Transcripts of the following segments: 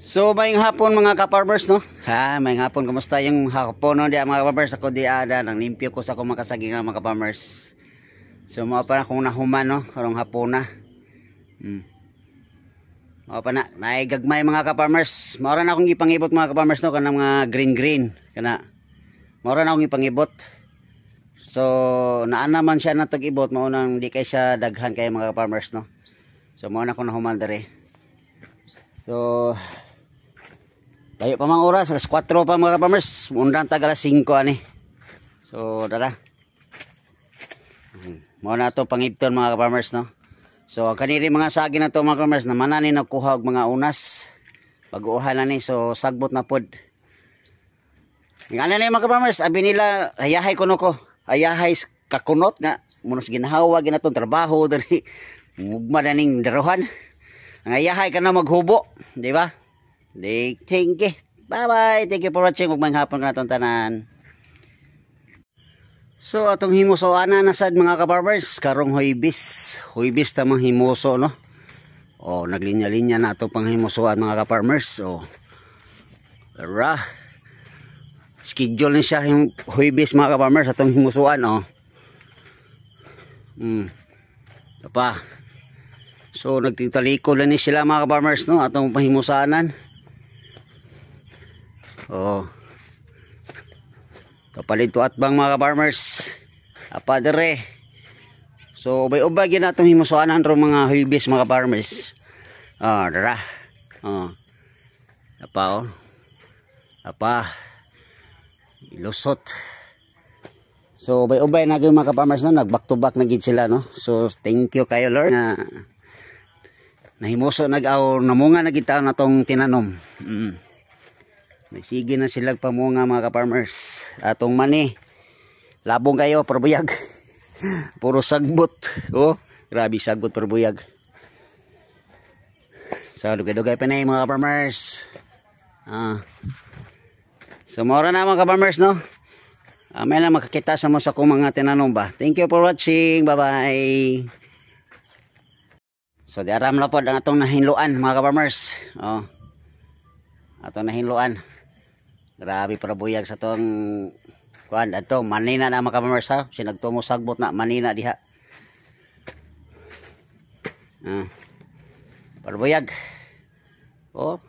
So mayong hapon mga ka-farmers no. Mayong hapon, kumusta yung hapon no, di mga farmers? Ako di ada nang limpyo ko sa akong makasaging mga ka-farmers. So mao pa na kung nahuman no, karong hapon na. Mao pa na naigagmay mga ka-farmers. Mao ra na akong ipangibot mga ka-farmers no, kanang mga green kana. Mao ra na akong ipangibot. So naa naman siya natog ibot, mao nang di kay siya daghan kay mga ka-farmers no. So mao na ko nahuman dere. So layo pa mga oras, alas 4 pa mga farmers, undan tagal 5 ani. So dara. Mao na to pangibton mga farmers no. So kaniri mga sagi na to mga farmers na manani nagkuha og mga unas. Pag-uuhan na ni, so sagbot na pod. Ngana ni mga farmers, abi nila hayahay kuno ko. Hayahay kakunot nga munos ginhawa ginaton trabaho diri. Mugma na ning daruhan. Ang hayahay ka na maghubo, di ba? Thank you. Bye-bye. Thank you for watching. Ug mayong hapon ka natong tanan. So atong himuso ana na sad mga ka-barbers, karong huybis. Huybis ta mang himuso no. Oh, naglinya-linya na ato pang himusoan mga ka-farmers. Oh. Tara. Schedule ni siya yung huybis mga ka-farmers atong himusoan oh. Apa. So nagtitaliko lang ni sila mga ka-farmers no, atong pahimusanan. Oh. Kapalit to at bang mga farmers. Apa dere. So ubay-ubay gyud natong himusuanan ro mga huybis mga farmers. Dara. Apa oh. Apa. Ilusot. So ubay-ubay na gyud mga farmers no, nag-back to back na gid sila no. So thank you kayo Lord na nahimuso nag-aw namunga na gid taon natong tinanom. Sige na silang pamunga mga ka-farmers. Atong mani labong kayo perbuyag. Puro sagbot. Oh, grabe sagbot perbuyag. So dugay-dugay pa na mga ka-farmers. So mora na mga ka-farmers no. May lang makakita sa mo sa kong mga tinanom ba. Thank you for watching. Bye bye. So di aram la pod ang atong nahinluan mga ka-farmers. Atong nahinluan. Grabe para buyag sa tong kuan ato manina na mga ka-farmers ha. Sinagtumo sagbot na manina diha. Para buyag. Oh.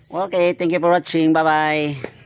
Okay, thank you for watching. Bye bye.